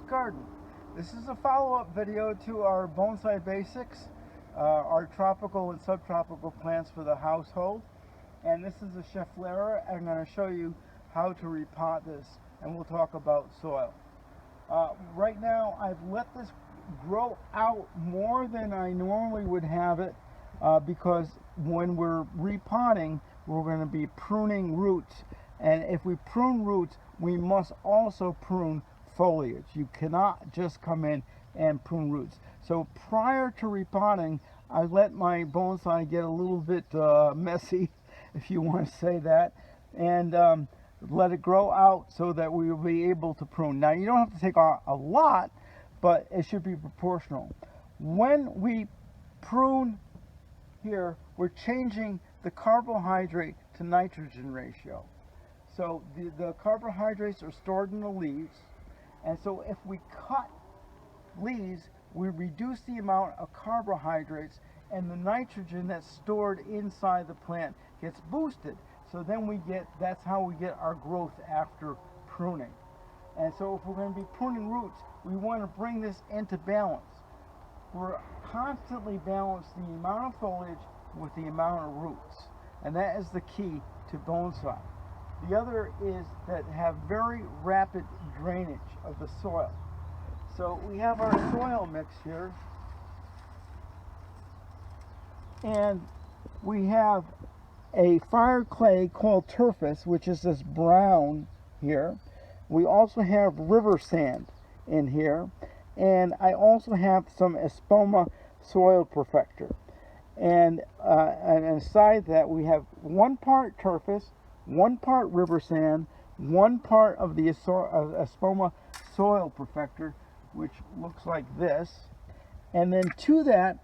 Garden. This is a follow-up video to our bonsai basics, our tropical and subtropical plants for the household. And this is a Schefflera. I'm going to show you how to repot this, and we'll talk about soil. Right now I've let this grow out more than I normally would have it because when we're repotting, we're going to be pruning roots. And if we prune roots, we must also prune foliage. You cannot just come in and prune roots. So prior to repotting, I let my bonsai get a little bit messy, if you want to say that, and let it grow out so that we will be able to prune. Now, you don't have to take a lot, but it should be proportional. When we prune here, we're changing the carbohydrate to nitrogen ratio. So the carbohydrates are stored in the leaves, and so if we cut leaves, we reduce the amount of carbohydrates, and the nitrogen that's stored inside the plant gets boosted. So then that's how we get our growth after pruning. And so if we're going to be pruning roots, we want to bring this into balance. We're constantly balance the amount of foliage with the amount of roots, and that is the key to bonsai. The other is that have very rapid drainage of the soil. So we have our soil mix here, and we have a fire clay called turfus, which is this brown here. We also have river sand in here, and I also have some espoma soil perfector. And aside that, we have 1 part turfus, 1 part river sand, 1 part of the espoma soil perfector, which looks like this. And then to that,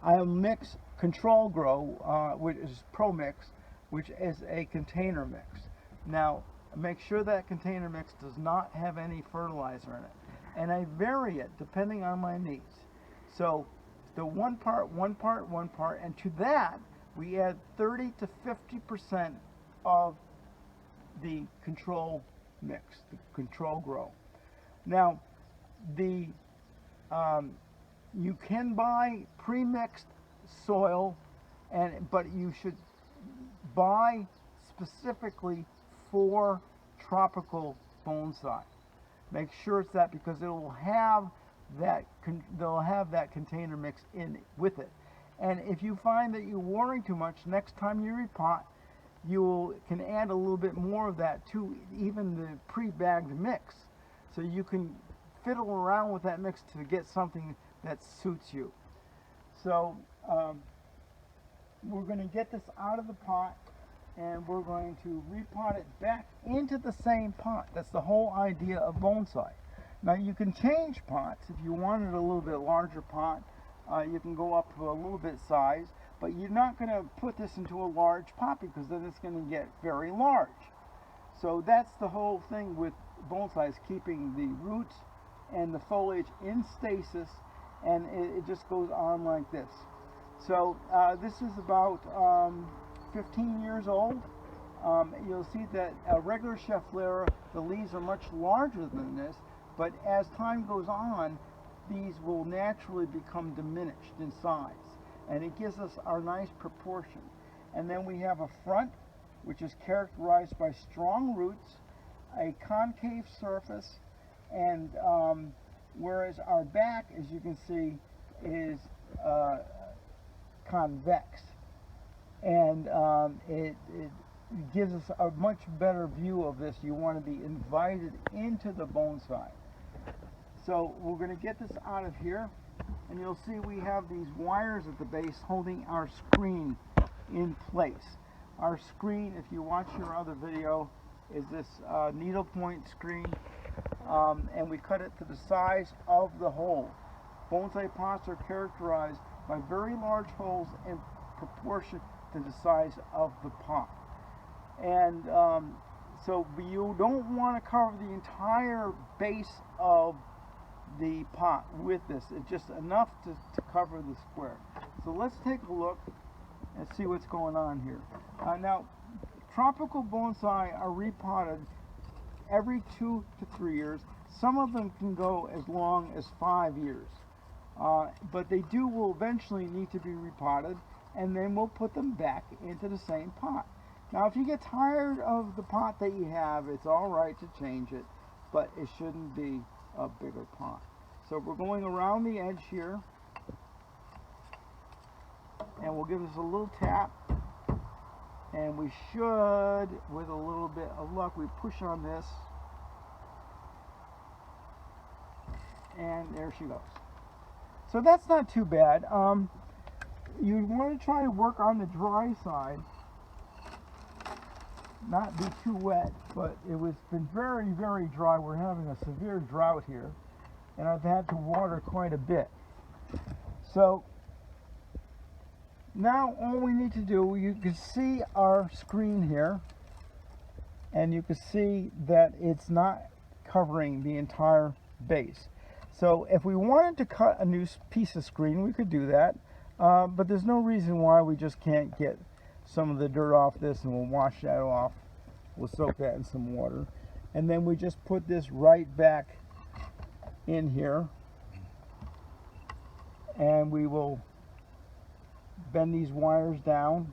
I'll mix Control Grow, which is Pro Mix, which is a container mix. Now, make sure that container mix does not have any fertilizer in it. And I vary it depending on my needs. So the 1 part, 1 part, 1 part, and to that we add 30 to 50% of the control mix, the Control Grow. Now, you can buy pre-mixed soil, but you should buy specifically for tropical bonsai. Make sure it's that, because it will have that they'll have that container mix in with it. And if you find that you're watering too much, next time you repot, you can add a little bit more of that to even the pre-bagged mix, so you can fiddle around with that mix to get something that suits you. So we're going to get this out of the pot, and we're going to repot it back into the same pot. That's the whole idea of bonsai. Now, you can change pots. If you wanted a little bit larger pot, you can go up to a little bit size, but you're not going to put this into a large pot, because then it's going to get very large. So that's the whole thing with bonsai, is keeping the roots and the foliage in stasis, and it just goes on like this. So this is about 15 years old. You'll see that a regular Schefflera, the leaves are much larger than this, but as time goes on, these will naturally become diminished in size, and it gives us our nice proportion. And then we have a front, which is characterized by strong roots, a concave surface, and whereas our back, as you can see, is convex, and it gives us a much better view of this. You want to be invited into the bonsai. So we're going to get this out of here, and you'll see we have these wires at the base holding our screen in place. Our screen, if you watch your other video, is this needlepoint screen, and we cut it to the size of the hole. Bonsai pots are characterized by very large holes in proportion to the size of the pot. And so you don't want to cover the entire base of the pot with this. It's just enough to cover the square. So let's take a look and see what's going on here. Now, tropical bonsai are repotted every 2 to 3 years. Some of them can go as long as 5 years. But they will eventually need to be repotted, and then we'll put them back into the same pot. Now, if you get tired of the pot that you have, it's all right to change it, but it shouldn't be a bigger pot. So we're going around the edge here, and we'll give this a little tap, and we should, with a little bit of luck, we push on this, and there she goes. So that's not too bad. You want to try to work on the dry side, not be too wet, but it's been very, very dry. We're having a severe drought here, and I've had to water quite a bit. So now all we need to do, you can see our screen here, and you can see that it's not covering the entire base. So if we wanted to cut a new piece of screen, we could do that, but there's no reason why we just can't get some of the dirt off this, and we'll wash that off. We'll soak that in some water, and then we just put this right back in here, and we will bend these wires down,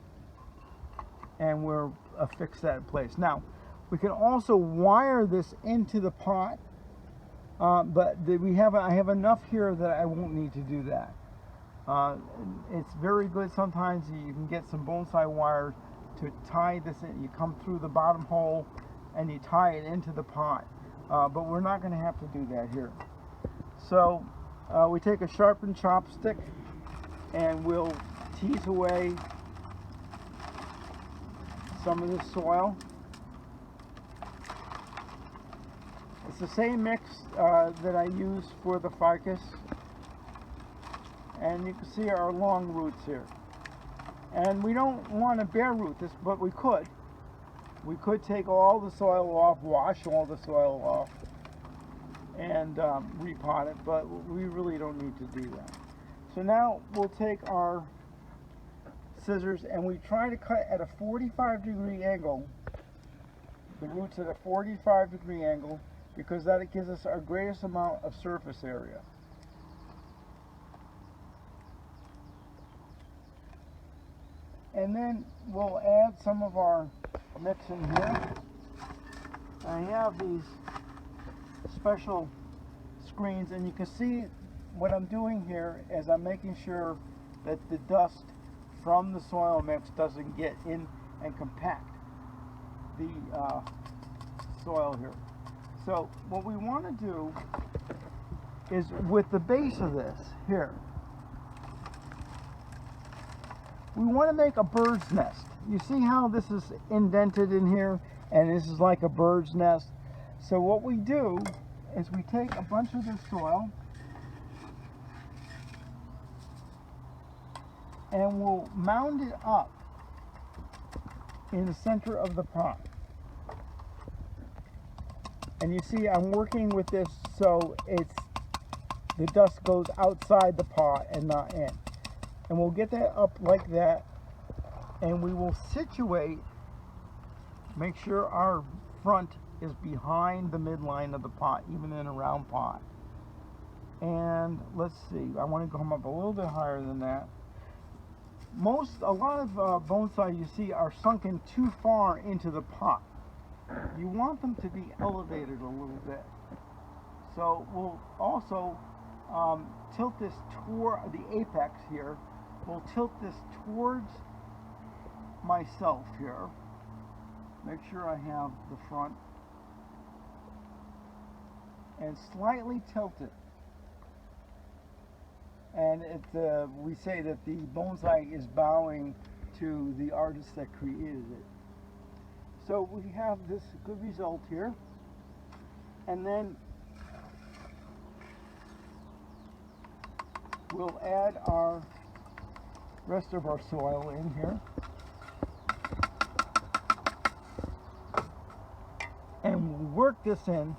and we'll affix that in place. Now, we can also wire this into the pot, but I have enough here that I won't need to do that. It's very good. Sometimes you can get some bonsai wire to tie this in. You come through the bottom hole and you tie it into the pot, but we're not going to have to do that here. So we take a sharpened chopstick and we'll tease away some of this soil. It's the same mix that I use for the ficus, and you can see our long roots here. And we don't want to bare root this, but we could. We could take all the soil off, wash all the soil off, and repot it, but we really don't need to do that. So now we'll take our scissors and we try to cut at a 45-degree angle, the roots at a 45-degree angle, because that gives us our greatest amount of surface area. And then we'll add some of our mix in here. I have these special screens, and you can see what I'm doing here is I'm making sure that the dust from the soil mix doesn't get in and compact the soil here. So what we want to do is, with the base of this here, we want to make a bird's nest. You see how this is indented in here, and this is like a bird's nest. So what we do is we take a bunch of this soil and we'll mound it up in the center of the pot. And you see I'm working with this so the dust goes outside the pot and not in. And we'll get that up like that, and we will situate, make sure our front is behind the midline of the pot, even in a round pot. And let's see, I want to come up a little bit higher than that. A lot of bonsai you see are sunken too far into the pot. You want them to be elevated a little bit. So we'll also tilt this toward the apex here. We'll tilt this towards myself here. Make sure I have the front. And slightly tilt it. And we say that the bonsai is bowing to the artist that created it. So we have this good result here. And then we'll add our rest of our soil in here. And we'll work this in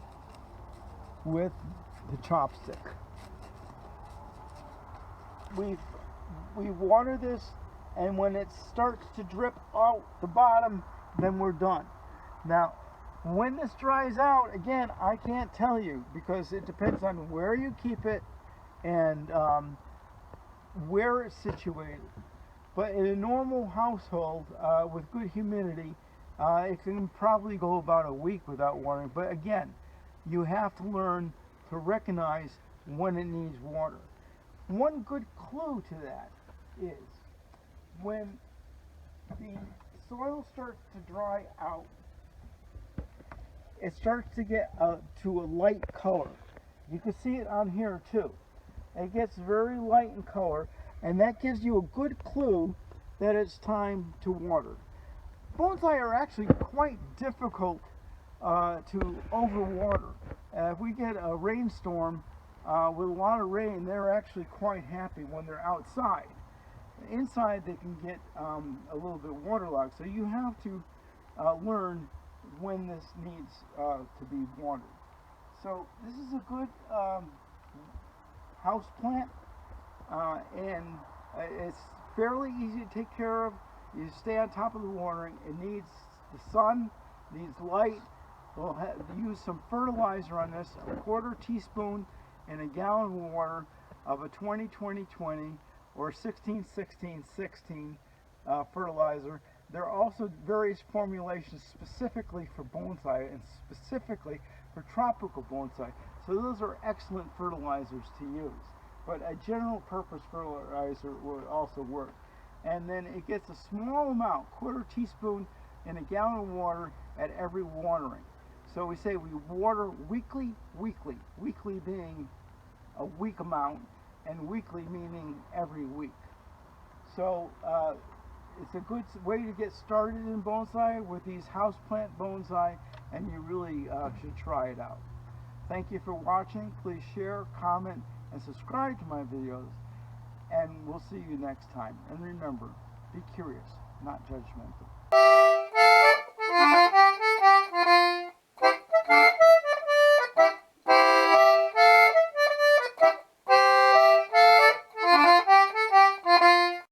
with the chopstick. We water this, and when it starts to drip out the bottom, then we're done. Now, When this dries out, again, I can't tell you because it depends on where you keep it and where it's situated. But in a normal household with good humidity, it can probably go about a week without watering. But again, you have to learn to recognize when it needs water. One good clue to that is when the soil starts to dry out, it starts to get to a light color. You can see it on here too. It gets very light in color, and that gives you a good clue that it's time to water. Bonsai are actually quite difficult to overwater. If we get a rainstorm with a lot of rain, they're actually quite happy when they're outside. Inside they can get a little bit waterlogged, so you have to learn when this needs to be watered. So this is a good house plant, and it's fairly easy to take care of. You stay on top of the watering. It needs the sun, needs light. We'll use some fertilizer on this, a 1/4 teaspoon in a gallon of water of a 20-20-20 or 16-16-16 fertilizer. There are also various formulations specifically for bonsai and specifically for tropical bonsai. So those are excellent fertilizers to use. But a general purpose fertilizer would also work. And then it gets a small amount, 1/4 teaspoon in a gallon of water at every watering. So we say we water weekly being a week amount, and weekly meaning every week. So it's a good way to get started in bonsai with these houseplant bonsai, and you really should try it out. Thank you for watching. Please share, comment, and subscribe to my videos, and we'll see you next time. And remember, be curious, not judgmental.